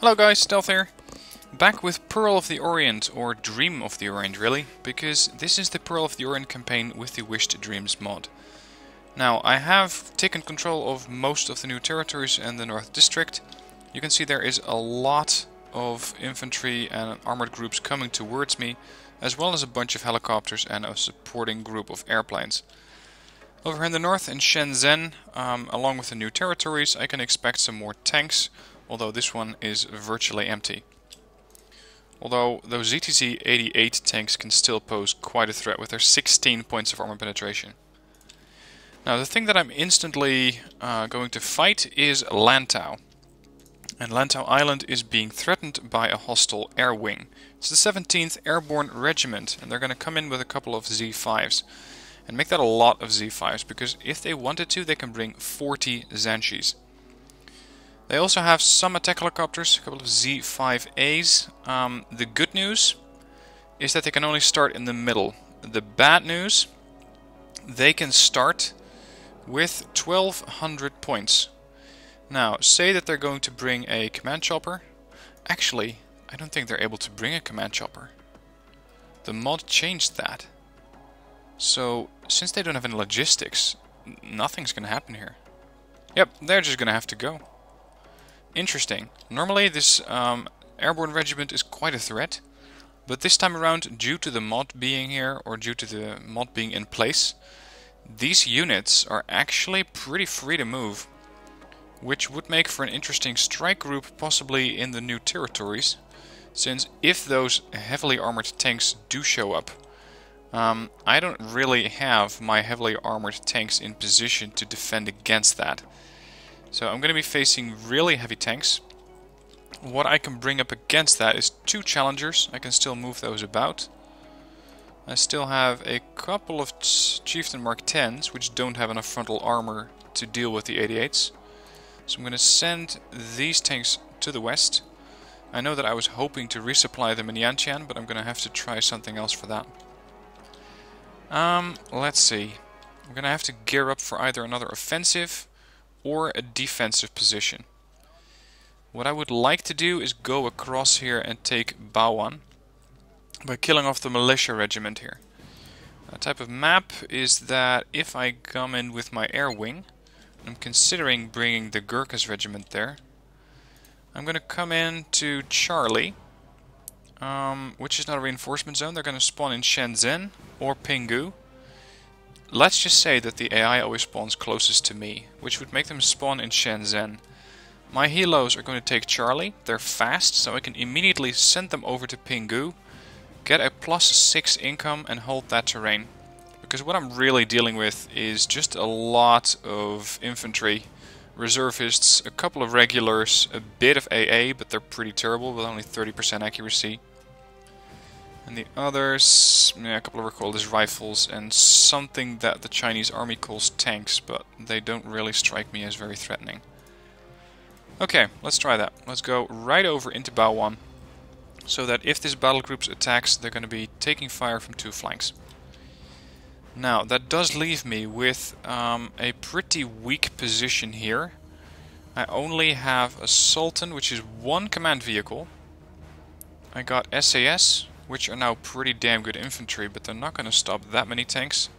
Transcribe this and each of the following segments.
Hello guys, Stealth here. Back with Pearl of the Orient, or Dream of the Orient really, because this is the Pearl of the Orient campaign with the Wished Dreams mod. Now, I have taken control of most of the new territories in the North District. You can see there is a lot of infantry and armored groups coming towards me, as well as a bunch of helicopters and a supporting group of airplanes. Over here in the north, in Shenzhen, along with the new territories, I can expect some more tanks, although this one is virtually empty. Although those ZTZ-88 tanks can still pose quite a threat with their 16 points of armor penetration. Now the thing that I'm instantly going to fight is Lantau. And Lantau Island is being threatened by a hostile air wing. It's the 17th Airborne Regiment, and they're going to come in with a couple of Z5s. And make that a lot of Z5s, because if they wanted to, they can bring 40 Zanshis. They also have some attack helicopters, a couple of Z5As. The good news is that they can only start in the middle. The bad news, they can start with 1200 points. Now, say that they're going to bring a command chopper. Actually, I don't think they're able to bring a command chopper. The mod changed that. So, since they don't have any logistics, nothing's going to happen here. Yep, they're just going to have to go. Interesting. Normally this airborne regiment is quite a threat, but this time around, due to the mod being here, or due to the mod being in place, these units are actually pretty free to move, which would make for an interesting strike group possibly in the new territories, since if those heavily armored tanks do show up, I don't really have my heavily armored tanks in position to defend against that. So I'm going to be facing really heavy tanks. What I can bring up against that is 2 challengers. I can still move those about. I still have a couple of Chieftain Mark 10s, which don't have enough frontal armor to deal with the 88s. So I'm going to send these tanks to the west. I know that I was hoping to resupply them in Yantian, but I'm going to have to try something else for that. Let's see. I'm going to have to gear up for either another offensive or a defensive position. What I would like to do is go across here and take Bawan by killing off the militia regiment here. A type of map is that if I come in with my air wing, I'm considering bringing the Gurkhas regiment there. I'm going to come in to Charlie, which is not a reinforcement zone. They're going to spawn in Shenzhen or Pinggu. Let's just say that the AI always spawns closest to me, which would make them spawn in Shenzhen. My helos are going to take Charlie. They're fast, so I can immediately send them over to Pinggu, get a +6 income and hold that terrain. Because what I'm really dealing with is just a lot of infantry, reservists, a couple of regulars, a bit of AA, but they're pretty terrible with only 30% accuracy. And the others, yeah, a couple of recoilless rifles and something that the Chinese army calls tanks, but they don't really strike me as very threatening. Okay, let's try that. Let's go right over into Baowan, so that if this battle group attacks, they're going to be taking fire from 2 flanks. Now, that does leave me with a pretty weak position here. I only have a Sultan, which is 1 command vehicle. I got SAS, which are now pretty damn good infantry, but they're not going to stop that many tanks.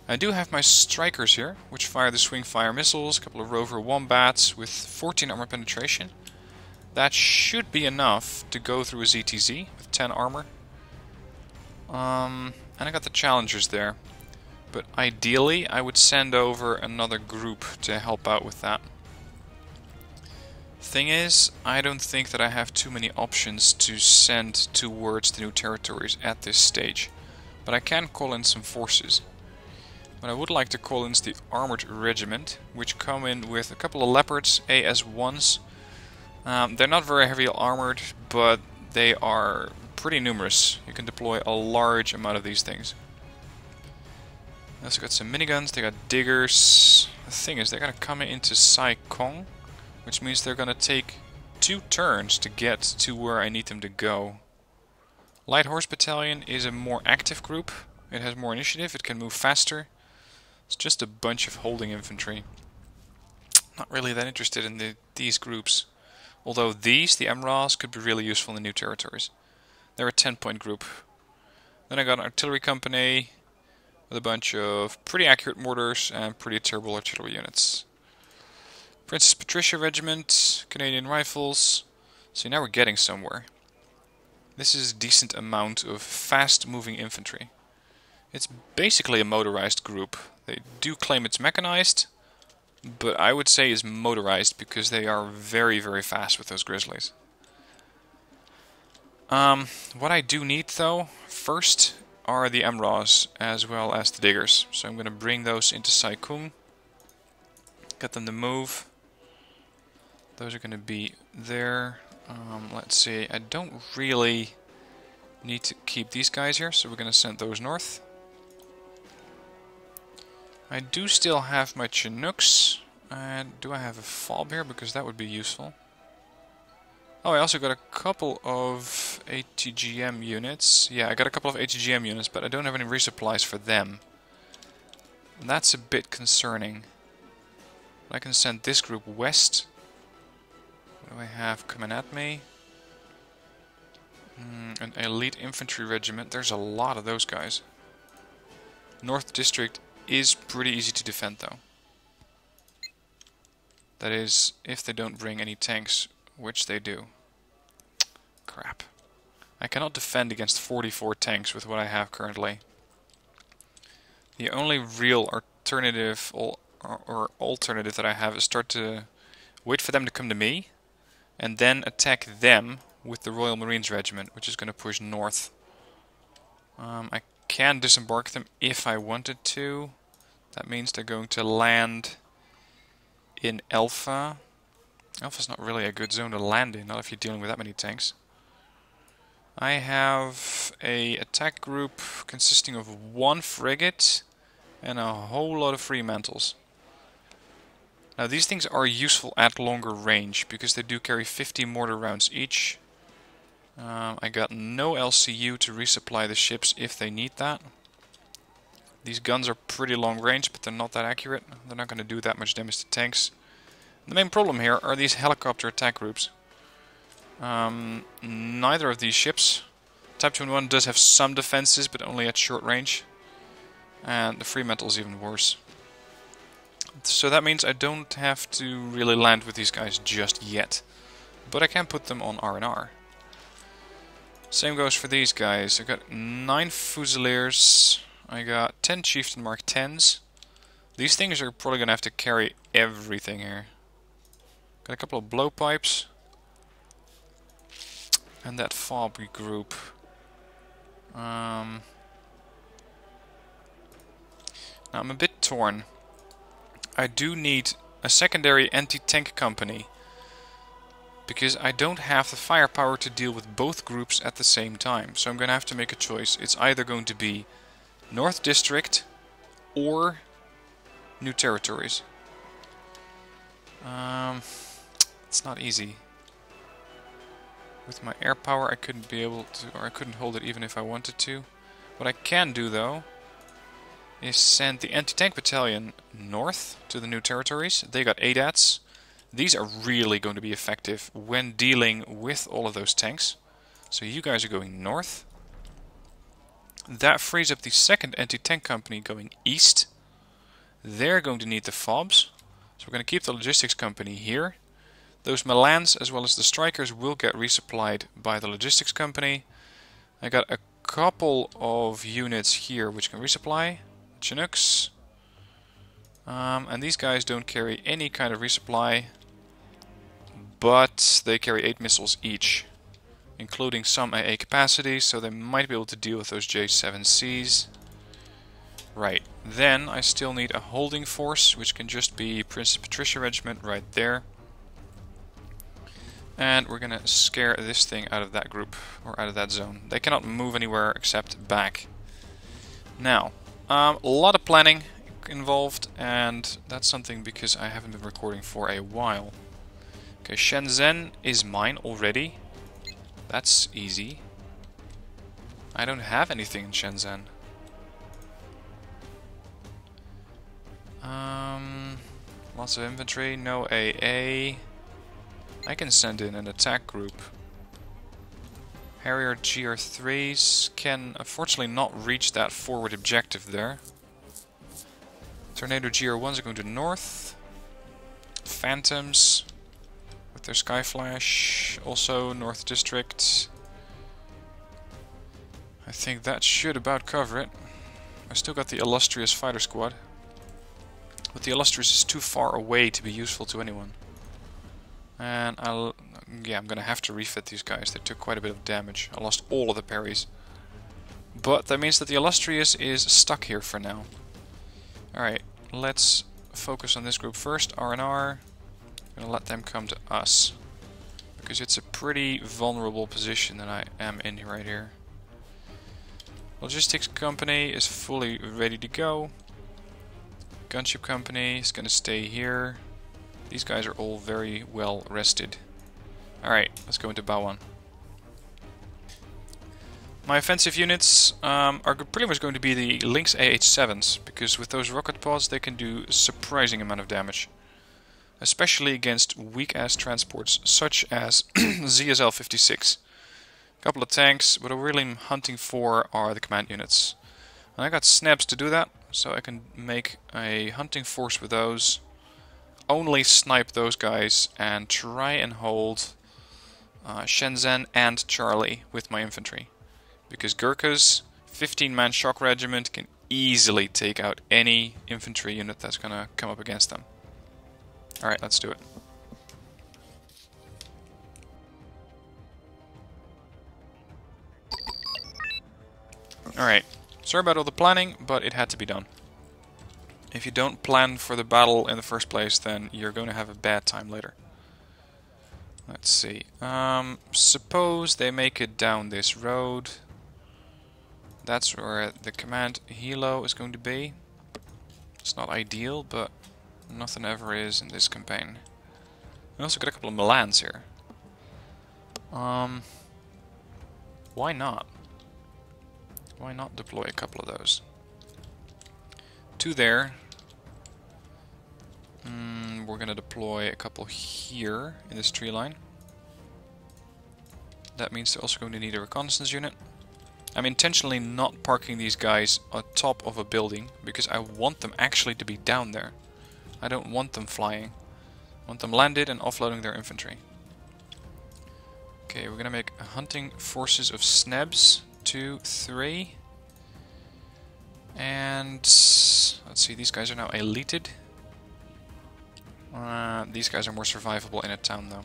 I do have my strikers here, which fire the swing fire missiles, a couple of rover wombats with 14 armor penetration. That should be enough to go through a ZTZ with 10 armor. And I got the challengers there. But ideally, I would send over another group to help out with that. Thing is, I don't think that I have too many options to send towards the new territories at this stage. But I can call in some forces. What I would like to call in is the Armored Regiment, which come in with a couple of Leopards, AS-1s. They're not very heavily armored, but they are pretty numerous. You can deploy a large amount of these things. They also got some miniguns, they got diggers. The thing is, they're going to come into Sai Kong, which means they're going to take 2 turns to get to where I need them to go. Light Horse Battalion is a more active group. It has more initiative, it can move faster. It's just a bunch of holding infantry. Not really that interested in these groups. Although these, the MRAs, could be really useful in the new territories. They're a 10-point group. Then I got an artillery company with a bunch of pretty accurate mortars and pretty terrible artillery units. Princess Patricia Regiment, Canadian Rifles. So now we're getting somewhere. This is a decent amount of fast-moving infantry. It's basically a motorized group. They do claim it's mechanized, but I would say is motorized because they are very, very fast with those grizzlies. What I do need though, first are the MRAs as well as the diggers. So I'm going to bring those into Sai Kung. Get them to move. Those are going to be there. Let's see, I don't really need to keep these guys here, so we're going to send those north. I do still have my Chinooks. Do I have a fob here? Because that would be useful. Oh, I also got a couple of ATGM units. Yeah, I got a couple of ATGM units, but I don't have any resupplies for them. And that's a bit concerning. I can send this group west. What do I have coming at me? An elite infantry regiment. There's a lot of those guys. North District is pretty easy to defend though. That is, if they don't bring any tanks, which they do. Crap. I cannot defend against 44 tanks with what I have currently. The only real alternative or alternative that I have is start to wait for them to come to me and then attack them with the Royal Marines Regiment, which is going to push north. I can disembark them if I wanted to. That means they're going to land in Alpha. Alpha's not really a good zone to land in, not if you're dealing with that many tanks. I have a attack group consisting of 1 frigate and a whole lot of Fremantles. Now these things are useful at longer range because they do carry 50 mortar rounds each. I got no LCU to resupply the ships if they need that. These guns are pretty long range, but they're not that accurate. They're not going to do that much damage to tanks. The main problem here are these helicopter attack groups. Neither of these ships. Type 21 does have some defenses, but only at short range. And the Fremantle is even worse. So that means I don't have to really land with these guys just yet. But I can put them on R&R. Same goes for these guys. I got 9 Fusiliers. I got 10 Chieftain Mark 10s. These things are probably going to have to carry everything here. Got a couple of blowpipes. And that fob group. Now I'm a bit torn. I do need a secondary anti-tank company. Because I don't have the firepower to deal with both groups at the same time. So I'm going to have to make a choice. It's either going to be North District or New Territories. It's not easy. With my air power I couldn't be able to, or I couldn't hold it even if I wanted to. What I can do though is send the anti-tank battalion north to the New Territories. They got ADATs. These are really going to be effective when dealing with all of those tanks. So you guys are going north. That frees up the second anti-tank company going east. They're going to need the FOBs. So we're going to keep the logistics company here. Those Milans as well as the strikers will get resupplied by the logistics company. I got a couple of units here which can resupply. Chinooks. And these guys don't carry any kind of resupply. But they carry 8 missiles each, including some AA capacity, so they might be able to deal with those J7Cs. Right, then I still need a holding force, which can just be Princess Patricia Regiment right there. And we're gonna scare this thing out of that group, or out of that zone. They cannot move anywhere except back. Now, a lot of planning involved, and that's something because I haven't been recording for a while. Okay, Shenzhen is mine already. That's easy. I don't have anything in Shenzhen. Lots of infantry, no AA. I can send in an attack group. Harrier GR3s can unfortunately not reach that forward objective there. Tornado GR1s are going to north. Phantoms with their Skyflash, also North District. I think that should about cover it. I still got the Illustrious Fighter Squad. But the Illustrious is too far away to be useful to anyone. And I'm gonna have to refit these guys. They took quite a bit of damage. I lost all of the parries. But that means that the Illustrious is stuck here for now. Alright, let's focus on this group first. R&R. Gonna let them come to us. Because it's a pretty vulnerable position that I am in right here. Logistics Company is fully ready to go. Gunship Company is gonna stay here. These guys are all very well rested. Alright, let's go into Bow 1. My offensive units are pretty much going to be the Lynx AH-7s, because with those rocket pods they can do a surprising amount of damage. Especially against weak-ass transports, such as ZSL-56. A couple of tanks, what I really am hunting for are the command units. And I got snaps to do that, so I can make a hunting force with those. Only snipe those guys and try and hold Shenzhen and Charlie with my infantry. Because Gurkha's 15-man shock regiment can easily take out any infantry unit that's gonna come up against them. Alright, let's do it. Alright, sorry about all the planning, but it had to be done. If you don't plan for the battle in the first place, then you're going to have a bad time later. Let's see. Suppose they make it down this road. That's where the command helo is going to be. It's not ideal, but nothing ever is in this campaign. We also got a couple of Milans here. Why not? Why not deploy a couple of those? Two there. We're gonna deploy a couple here in this tree line. That means they're also going to need a reconnaissance unit. I'm intentionally not parking these guys on top of a building because I want them actually to be down there. I don't want them flying. I want them landed and offloading their infantry. Okay, we're gonna make hunting forces of Snebs. 2, 3. And let's see, these guys are now elited. These guys are more survivable in a town though.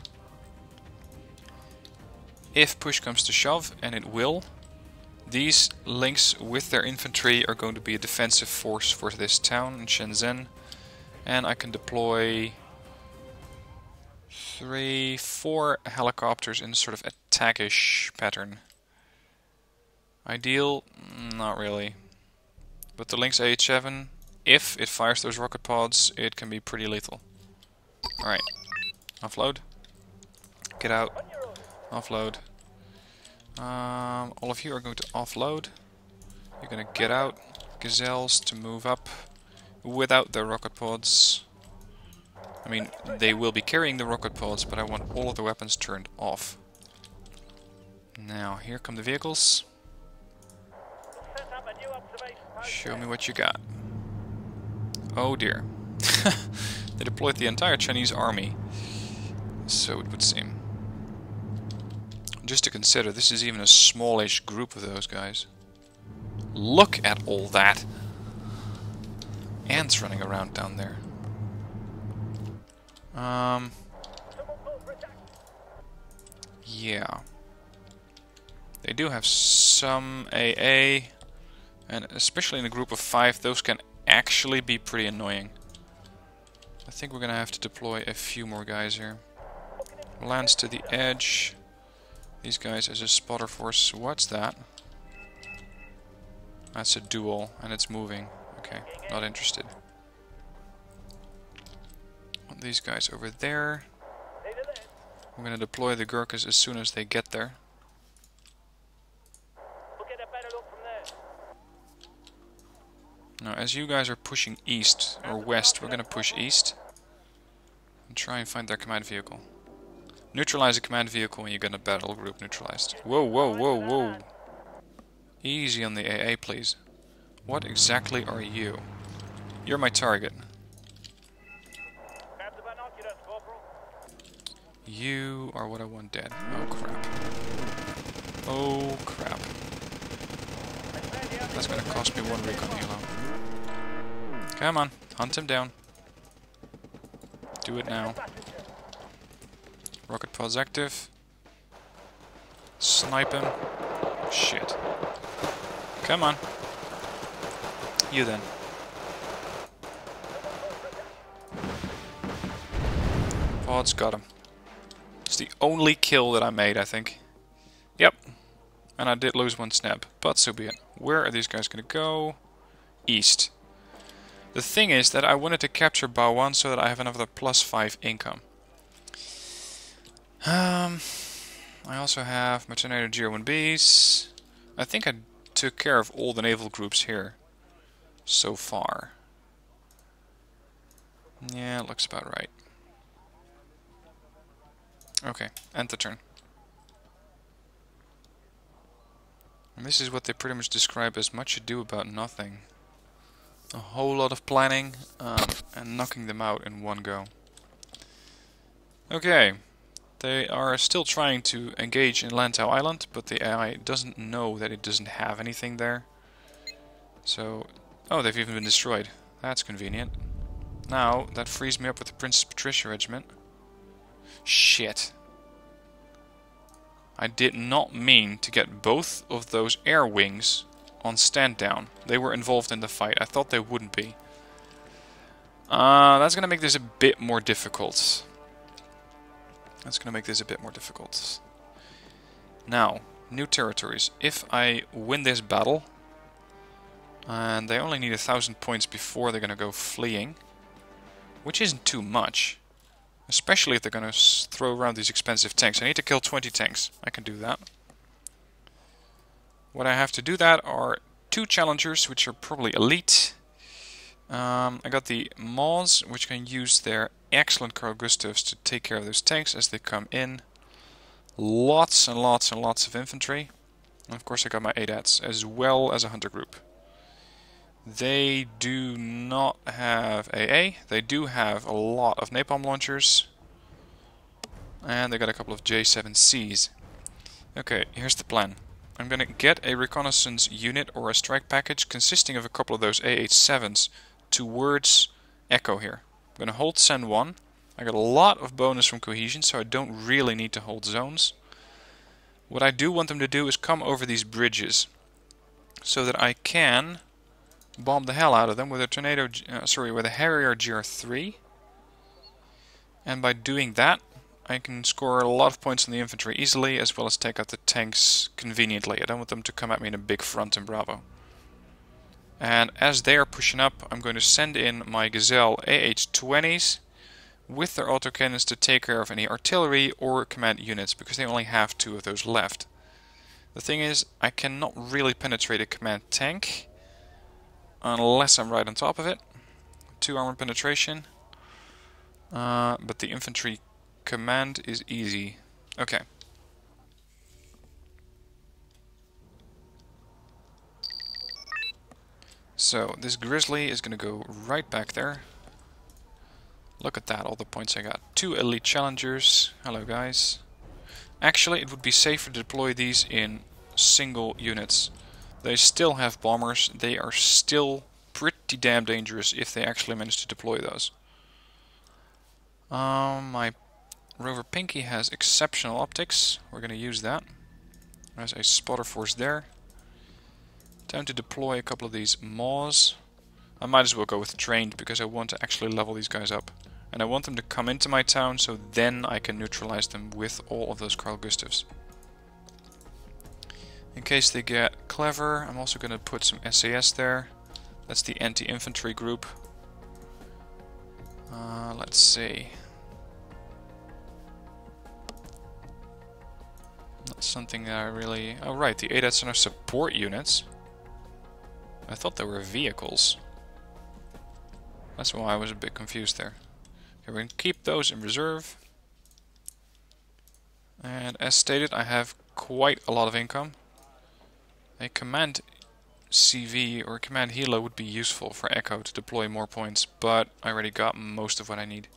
If push comes to shove, and it will, these links with their infantry are going to be a defensive force for this town in Shenzhen. And I can deploy 3, 4 helicopters in sort of attackish pattern. Ideal? Not really. But the Lynx AH-7, if it fires those rocket pods, it can be pretty lethal. Alright. Offload. Get out. Offload. All of you are going to offload. You're going to get out. Gazelles to move up without their rocket pods. I mean, they will be carrying the rocket pods, but I want all of the weapons turned off. Now, here come the vehicles. Show me what you got. Oh dear. They deployed the entire Chinese army. So it would seem. Just to consider, this is even a smallish group of those guys. Look at all that! Ants running around down there. Yeah. They do have some AA. And especially in a group of 5, those can actually be pretty annoying. I think we're gonna have to deploy a few more guys here. Lance to the edge. These guys as a spotter force. What's that? That's a duel, and it's moving. Okay, not interested. These guys over there. We're gonna deploy the Gurkhas as soon as they get there. Now, as you guys are pushing east, or west, we're gonna push east. And try and find their command vehicle. Neutralize a command vehicle when you get a battle group neutralized. Whoa, whoa, whoa, whoa. Easy on the AA, please. What exactly are you? You're my target. You are what I want dead. Oh crap. Oh crap. That's gonna cost me 1 recon elo. Come on, hunt him down. Do it now. Rocket pods active. Snipe him. Shit. Come on. You then. Pods got him. It's the only kill that I made, I think. Yep. And I did lose 1 snap, but so be it. Where are these guys gonna go? East. The thing is that I wanted to capture Bao 1 so that I have another +5 income. I also have my Tornado GR1Bs. I think I took care of all the naval groups here so far. Yeah, it looks about right. Okay, end the turn. And this is what they pretty much describe as much ado about nothing. A whole lot of planning and knocking them out in one go. Okay, they are still trying to engage in Lantau Island, but the AI doesn't know that it doesn't have anything there. So, oh, they've even been destroyed. That's convenient. Now, that frees me up with the Princess Patricia Regiment. Shit. I did not mean to get both of those air wings on stand down. They were involved in the fight. I thought they wouldn't be. That's gonna make this a bit more difficult. Now, new territories. If I win this battle, and they only need 1,000 points before they're gonna go fleeing, which isn't too much. Especially if they're gonna throw around these expensive tanks. I need to kill 20 tanks. I can do that. What I have to do that are 2 challengers, which are probably elite. I got the Maws, which can use their excellent Carl Gustavs to take care of those tanks as they come in. Lots and lots and lots of infantry. And of course I got my ADATs, as well as a hunter group. They do not have AA. They do have a lot of napalm launchers. And they got a couple of J7Cs. Okay, here's the plan. I'm gonna get a reconnaissance unit or a strike package consisting of a couple of those AH7s towards Echo here. I'm gonna hold Sen 1. I got a lot of bonus from cohesion, so I don't really need to hold zones. What I do want them to do is come over these bridges, so that I can bomb the hell out of them with a tornado, with a Harrier GR3. And by doing that, I can score a lot of points on the infantry easily, as well as take out the tanks conveniently. I don't want them to come at me in a big front in Bravo. And as they are pushing up, I'm going to send in my Gazelle AH-20s with their autocannons to take care of any artillery or command units, because they only have 2 of those left. The thing is, I cannot really penetrate a command tank unless I'm right on top of it. 2 armor penetration. But the infantry command is easy. Okay. So, this Grizzly is going to go right back there. Look at that, all the points I got. 2 elite challengers. Hello guys. Actually, it would be safer to deploy these in single units. They still have bombers. They are still pretty damn dangerous if they actually manage to deploy those. My Rover Pinky has exceptional optics. We're going to use that. There's a spotter force there. Time to deploy a couple of these Maws. I might as well go with trained because I want to actually level these guys up. And I want them to come into my town so then I can neutralize them with all of those Carl Gustavs. In case they get clever, I'm also going to put some SAS there. That's the anti-infantry group. Let's see. That's something that I really... Oh right, the ADATs are support units. I thought they were vehicles. That's why I was a bit confused there. Okay, we can keep those in reserve. And as stated, I have quite a lot of income. A command CV or command helo would be useful for Echo to deploy more points, but I already got most of what I need.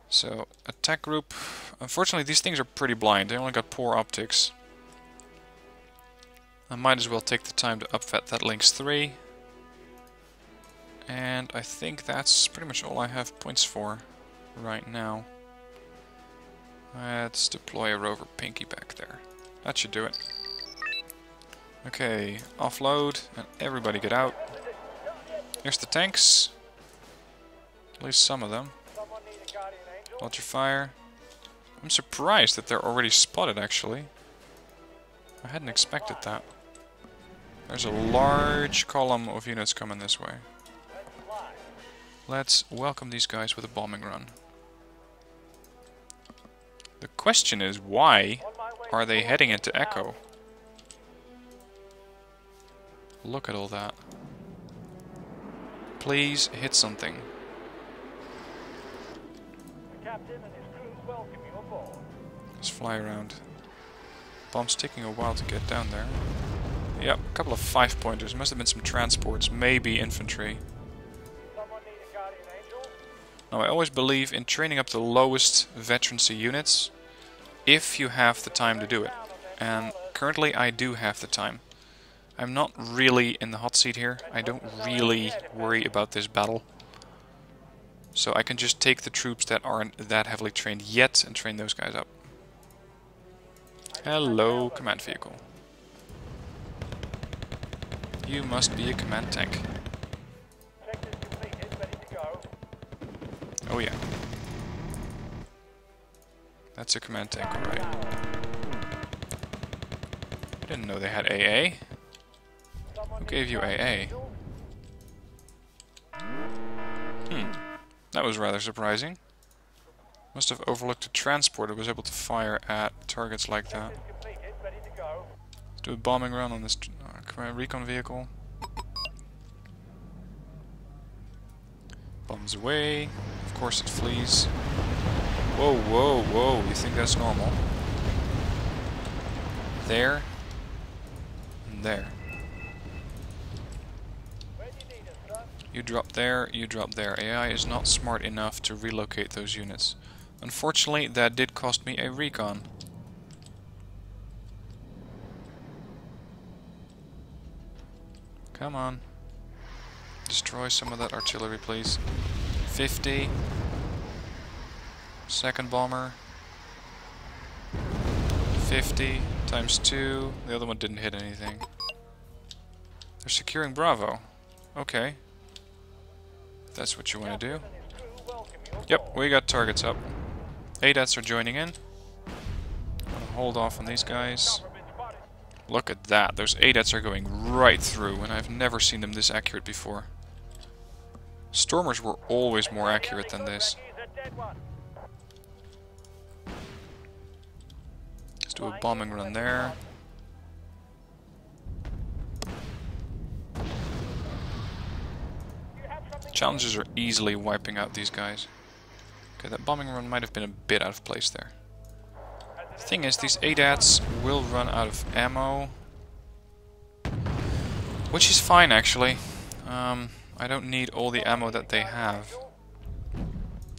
So, attack group. Unfortunately, these things are pretty blind. They only got poor optics. I might as well take the time to upvet that Lynx 3. And I think that's pretty much all I have points for right now. Let's deploy a rover Pinky back there. That should do it. Okay, offload and everybody get out. Here's the tanks. At least some of them. Launcher fire. I'm surprised that they're already spotted actually. I hadn't expected that. There's a large column of units coming this way. Let's welcome these guys with a bombing run. The question is, why are they heading into Echo? Look at all that. Please hit something. Let's fly around. Bomb's taking a while to get down there. Yep, a couple of 5-pointers. Must have been some transports, maybe infantry. Now, I always believe in training up the lowest veterancy units if you have the time to do it. And currently I do have the time. I'm not really in the hot seat here. I don't really worry about this battle. So I can just take the troops that aren't that heavily trained yet and train those guys up. Hello, command vehicle. You must be a command tank. Oh yeah. That's a command tank, alright. I didn't know they had AA. Who gave you AA? That was rather surprising. Must have overlooked a transport that was able to fire at targets like that. Let's do a bombing run on this recon vehicle. Bombs away. Of course it flees. Whoa, whoa, whoa. You think that's normal? There. And there. You drop there, you drop there. AI is not smart enough to relocate those units. Unfortunately, that did cost me a recon. Come on. Destroy some of that artillery, please. 50. Second bomber. 50 times 2. The other one didn't hit anything. They're securing Bravo. Okay. That's what you want to do. Yep, we got targets up. ADATs are joining in. Hold off on these guys. Look at that. Those ADATs are going right through, and I've never seen them this accurate before. Stormers were always more accurate than this. Let's do a bombing run there. Challenges are easily wiping out these guys. Okay, that bombing run might have been a bit out of place there. The thing is, these ADATs will run out of ammo. Which is fine, actually. I don't need all the ammo that they have.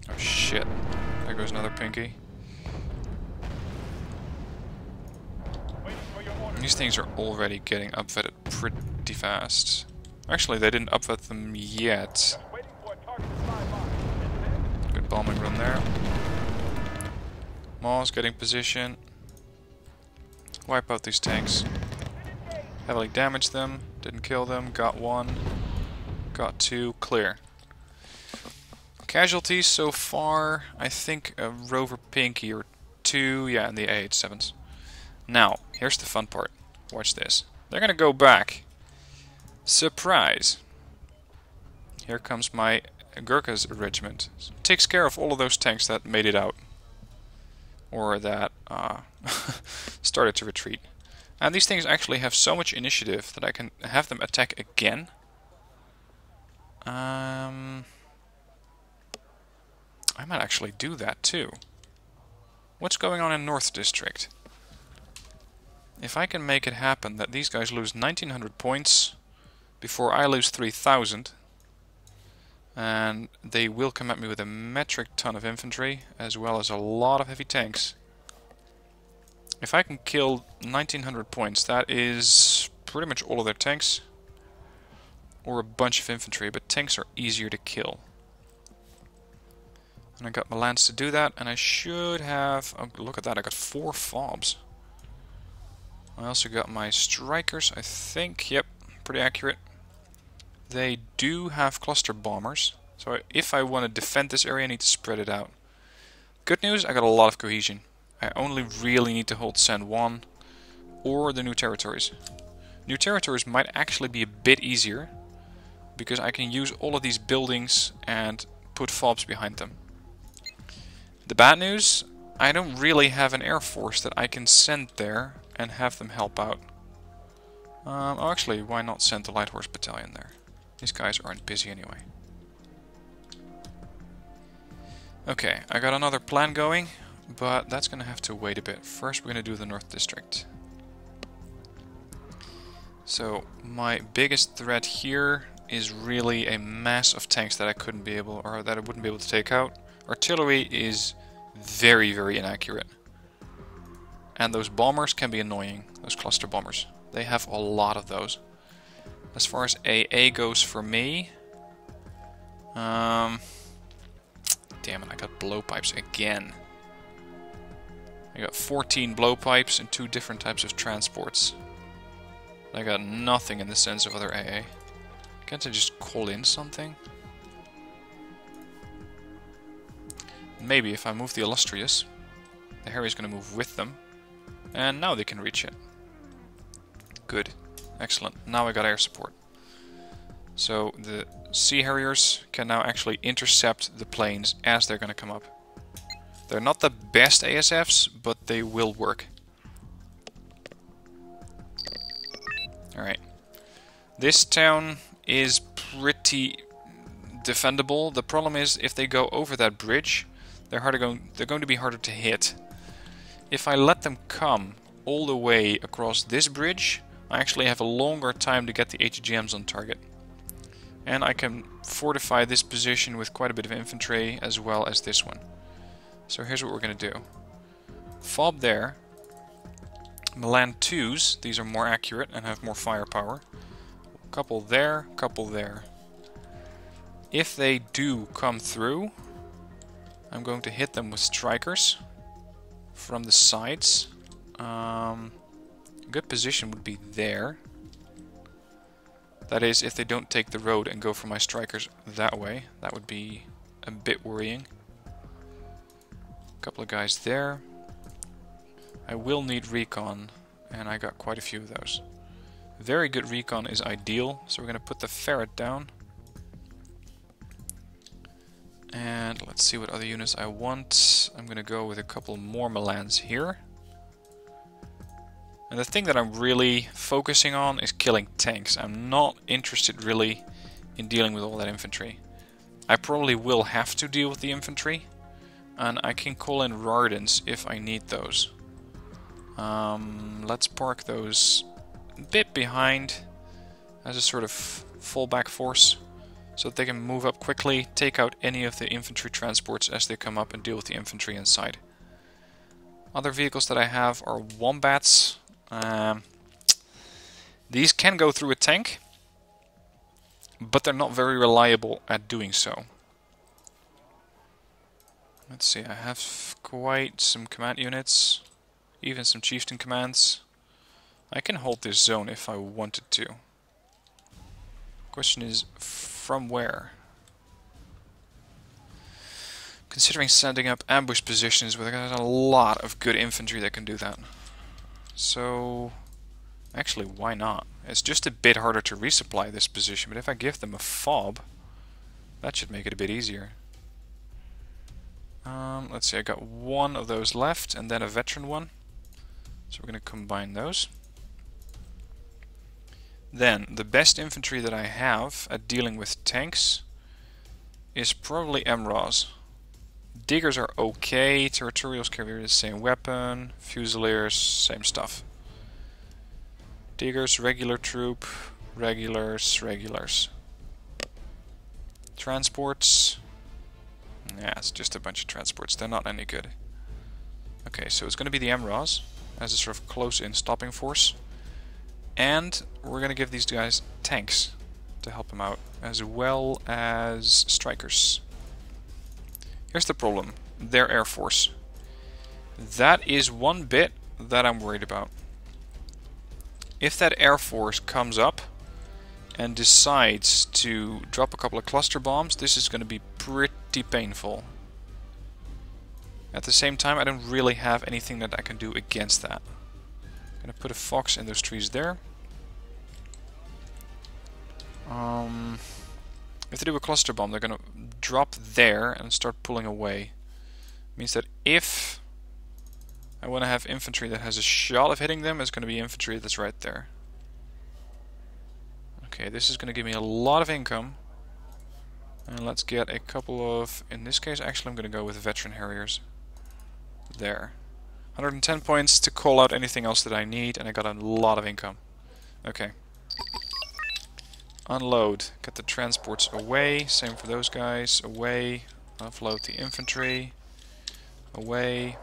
Oh shit. There goes another Pinky. These things are already getting upvetted pretty fast. Actually, they didn't upvet them yet. Good bombing run there. Maw's getting position. Wipe out these tanks. Heavily damage them. Didn't kill them. Got one. Got two. Clear. Casualties so far, I think a Rover Pinky or two. Yeah, and the AH-7s. Now, here's the fun part. Watch this. They're gonna go back. Surprise! Here comes my Gurkha's regiment. Takes care of all of those tanks that made it out. Or that started to retreat. And these things actually have so much initiative that I can have them attack again. I might actually do that too. what's going on in North District? If I can make it happen that these guys lose 1900 points before I lose 3000, and they will come at me with a metric ton of infantry as well as a lot of heavy tanks. If I can kill 1900 points, that is pretty much all of their tanks or a bunch of infantry, but tanks are easier to kill. And I got my lands to do that, and I should have... oh, look at that, I got 4 fobs. I also got my strikers, I think. Yep, pretty accurate. They do have cluster bombers, so if I want to defend this area I need to spread it out. Good news, I got a lot of cohesion. I only really need to hold San Juan or the new territories. New territories might actually be a bit easier because I can use all of these buildings and put fobs behind them. The bad news, I don't really have an air force that I can send there and have them help out. Oh, actually, why not send the Light Horse Battalion there? These guys aren't busy anyway. Okay, I got another plan going, but that's gonna have to wait a bit. First we're gonna do the North District. So my biggest threat here is really a mass of tanks that I couldn't be able, or that I wouldn't be able to take out. Artillery is very, very inaccurate. And those bombers can be annoying, those cluster bombers. They have a lot of those. As far as AA goes for me, damn it, I got blowpipes again. I got 14 blowpipes and 2 different types of transports. I got nothing in the sense of other AA. Can't I just call in something? Maybe if I move the Illustrious, the Harry's gonna move with them. And now they can reach it. Good. Excellent. Now I got air support. So the Sea Harriers can now actually intercept the planes as they're gonna come up. They're not the best ASFs, but they will work. Alright. This town is pretty defendable. The problem is if they go over that bridge, they're going to be harder to hit. If I let them come all the way across this bridge, I actually have a longer time to get the ATGMs on target. And I can fortify this position with quite a bit of infantry as well as this one. So here's what we're going to do. Fob there. Milan 2s, these are more accurate and have more firepower. Couple there, couple there. If they do come through, I'm going to hit them with strikers from the sides. Good position would be there. That is, if they don't take the road and go for my strikers that way. That would be a bit worrying. Couple of guys there. I will need recon, and I got quite a few of those. Very good recon is ideal, so we're going to put the ferret down. And let's see what other units I want. I'm going to go with a couple more Milans here. And the thing that I'm really focusing on is killing tanks. I'm not interested really in dealing with all that infantry. I probably will have to deal with the infantry, and I can call in Rardens if I need those. Let's park those a bit behind as a sort of fallback force so that they can move up quickly, take out any of the infantry transports as they come up and deal with the infantry inside. Other vehicles that I have are Wombats. These can go through a tank, but they're not very reliable at doing so. Let's see, I have quite some command units, even some chieftain commands. I can hold this zone if I wanted to. Question is, from where? Considering setting up ambush positions, where there's a lot of good infantry that can do that. So, actually, why not? It's just a bit harder to resupply this position, but if I give them a fob, that should make it a bit easier. Let's see, I got one of those left, and then a veteran one. So we're going to combine those. Then, the best infantry that I have at dealing with tanks is probably MRAs. Diggers are okay. Territorials carry the same weapon. Fusiliers, same stuff. Diggers, regular troop. Regulars, regulars. Transports. Yeah, it's just a bunch of transports. They're not any good. Okay, so it's going to be the MRAs as a sort of close-in stopping force. And we're going to give these guys tanks to help them out, as well as strikers. Here's the problem. Their air force. That is one bit that I'm worried about. If that air force comes up and decides to drop a couple of cluster bombs, this is going to be pretty painful. At the same time, I don't really have anything that I can do against that. I'm going to put a fox in those trees there. If they do a cluster bomb, they're going to drop there and start pulling away. Means that if I want to have infantry that has a shot of hitting them, it's going to be infantry that's right there. Okay, this is going to give me a lot of income. And let's get a couple of... In this case, actually, I'm going to go with veteran harriers. There. 110 points to call out anything else that I need, and I got a lot of income. Okay. Unload. Get the transports away. Same for those guys. Away. Offload the infantry. Away.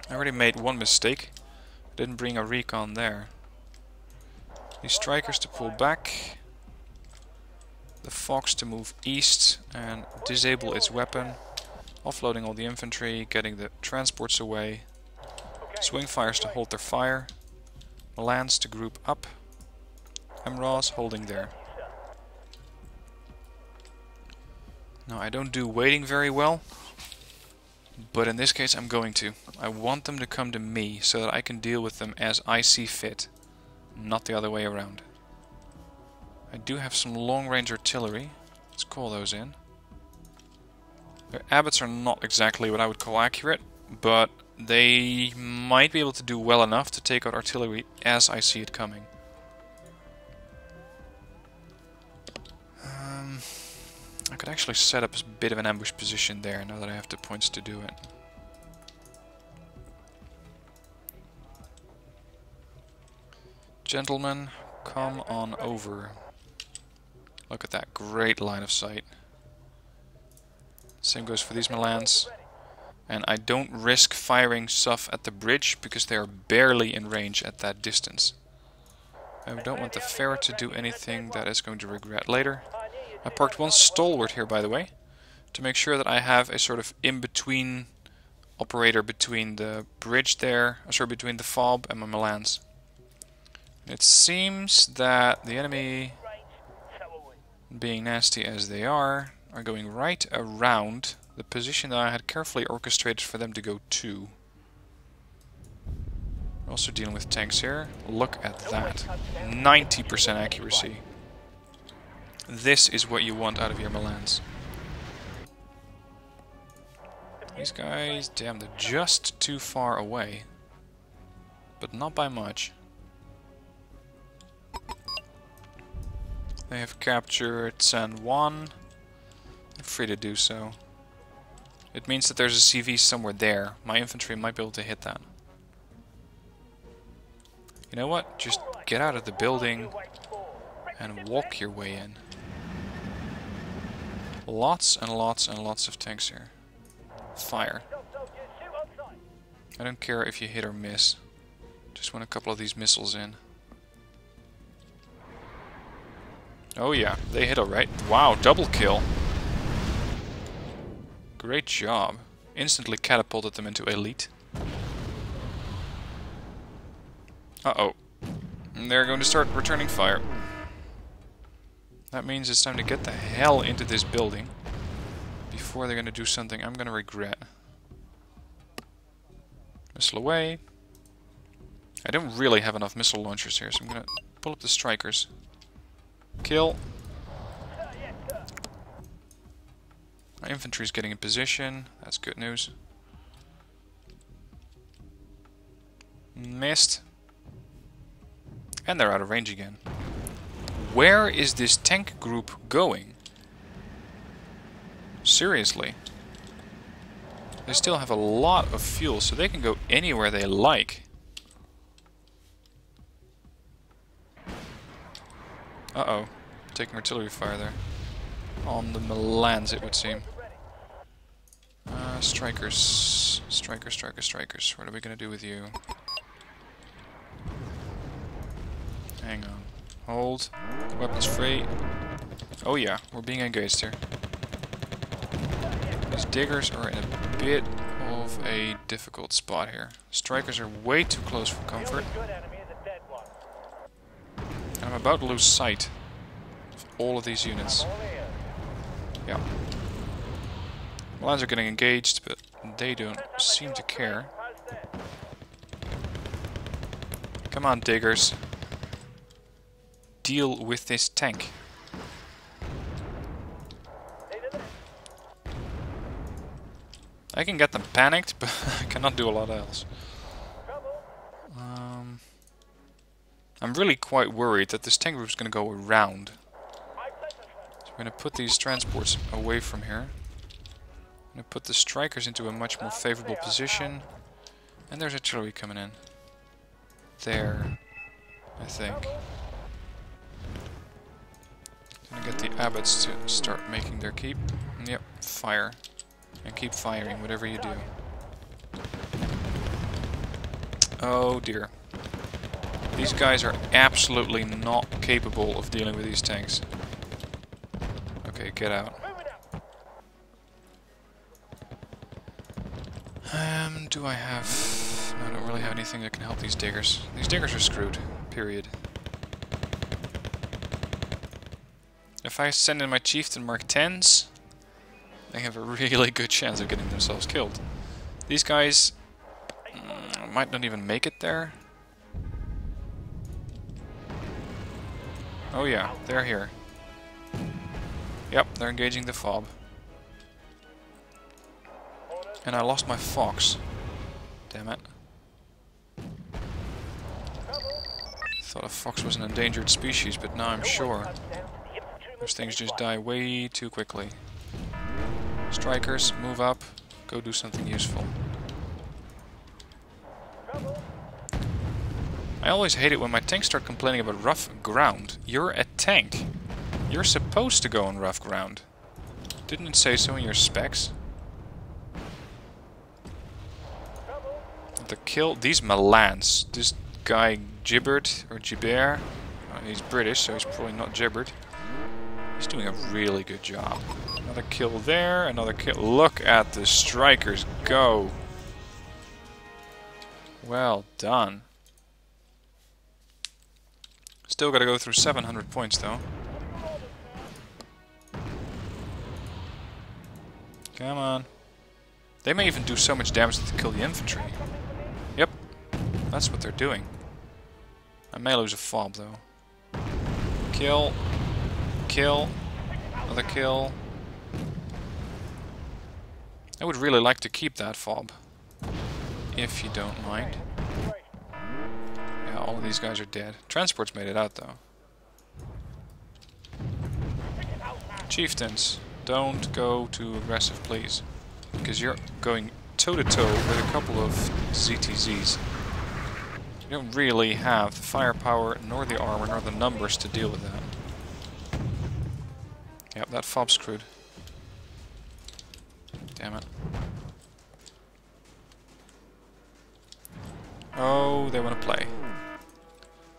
I already made one mistake. I didn't bring a recon there. These strikers to pull back. The fox to move east and disable its weapon. Offloading all the infantry. Getting the transports away. Swing fires to hold their fire. Milans to group up. MRAs holding there. Now I don't do waiting very well, but in this case I'm going to. I want them to come to me so that I can deal with them as I see fit, not the other way around. I do have some long range artillery. Let's call those in. Their abbots are not exactly what I would call accurate, but they might be able to do well enough to take out artillery as I see it coming. I could actually set up a bit of an ambush position there now that I have the points to do it. Gentlemen, come on over. Look at that great line of sight. Same goes for these Milans. And I don't risk firing stuff at the bridge because they are barely in range at that distance. I don't want the ferret to do anything that is going to regret later. I parked one stalwart here, by the way, to make sure that I have a sort of in-between operator between the bridge there, sorry, between the fob and my Milans. It seems that the enemy, being nasty as they are going right around the position that I had carefully orchestrated for them to go to. Also dealing with tanks here. Look at that. 90% accuracy. This is what you want out of your Milans. These guys, damn, they're just too far away. But not by much. They have captured San Juan. They're free to do so. It means that there's a CV somewhere there. My infantry might be able to hit that. You know what? Just get out of the building and walk your way in. Lots and lots and lots of tanks here. Fire. I don't care if you hit or miss. Just want a couple of these missiles in. Oh yeah, they hit alright. Wow, double kill. Great job. Instantly catapulted them into elite. Uh-oh. And they're going to start returning fire. That means it's time to get the hell into this building before they're going to do something I'm going to regret. Missile away. I don't really have enough missile launchers here, so I'm going to pull up the strikers. Kill. My infantry is getting in position. That's good news. Missed. And they're out of range again. Where is this tank group going? Seriously. They still have a lot of fuel, so they can go anywhere they like. Uh-oh. Taking artillery fire there. On the Milans, it would seem. Strikers. Strikers. What are we gonna do with you? Hang on. Hold. Weapons free. Oh yeah, we're being engaged here. These diggers are in a bit of a difficult spot here. Strikers are way too close for comfort. And I'm about to lose sight of all of these units. Yeah. Milans are getting engaged, but they don't seem to care. Come on, diggers. Deal with this tank. I can get them panicked, but I cannot do a lot else. I'm really quite worried that this tank group is going to go around. So we're going to put these transports away from here. I'm going to put the strikers into a much more favorable position. And there's artillery coming in. There, I think. Gonna get the abbots to start making their keep. Yep, fire. And keep firing, whatever you do. Oh dear. These guys are absolutely not capable of dealing with these tanks. Okay, get out. Do I have... No, I don't really have anything that can help these diggers. These diggers are screwed. Period. If I send in my chieftain Mark 10s, they have a really good chance of getting themselves killed. These guys might not even make it there. Oh yeah, they're here. Yep, they're engaging the fob. And I lost my fox. Damn it. Thought a fox was an endangered species, but now I'm sure. Those things just die way too quickly. Strikers, move up. Go do something useful. I always hate it when my tanks start complaining about rough ground. You're a tank. You're supposed to go on rough ground. Didn't it say so in your specs? The kill... These Milans. This guy Gibbert, or Gibert. He's British, so he's probably not Gibbert. He's doing a really good job. Another kill there, another kill. Look at the strikers go. Well done. Still gotta go through 700 points though. Come on. They may even do so much damage that they kill the infantry. Yep, that's what they're doing. I may lose a fob though. Kill. Kill. Another kill. I would really like to keep that fob. If you don't mind. Yeah, all of these guys are dead. Transport's made it out though. Chieftains, don't go too aggressive please. Because you're going toe-to-toe with a couple of ZTZs. You don't really have the firepower, nor the armor, nor the numbers to deal with that. Yep, that fob's screwed. Damn it. Oh, they want to play.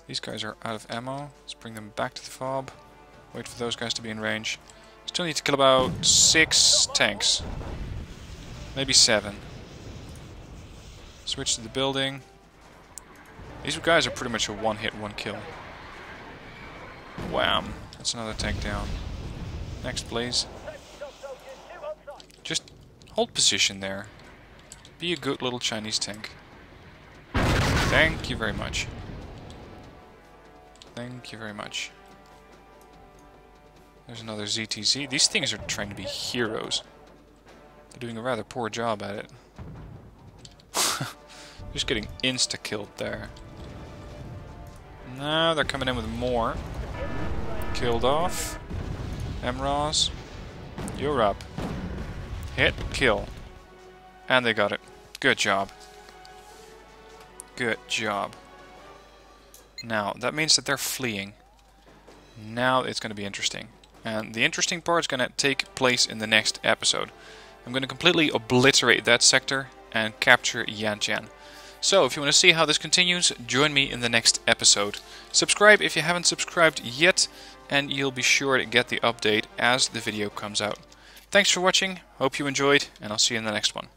These guys are out of ammo. Let's bring them back to the fob. Wait for those guys to be in range. Still need to kill about 6 tanks. Maybe 7. Switch to the building. These guys are pretty much a one-hit, one-kill. Wham! That's another tank down. Next, please. Just hold position there. Be a good little Chinese tank. Thank you very much. Thank you very much. There's another ZTZ. These things are trying to be heroes. They're doing a rather poor job at it. Just getting insta-killed there. Now they're coming in with more. Killed off. Emros, you're up. Hit, kill. And they got it. Good job. Good job. Now, that means that they're fleeing. Now it's going to be interesting. And the interesting part is going to take place in the next episode. I'm going to completely obliterate that sector and capture Yantian. So, if you want to see how this continues, join me in the next episode. Subscribe if you haven't subscribed yet, and you'll be sure to get the update as the video comes out. Thanks for watching, hope you enjoyed, and I'll see you in the next one.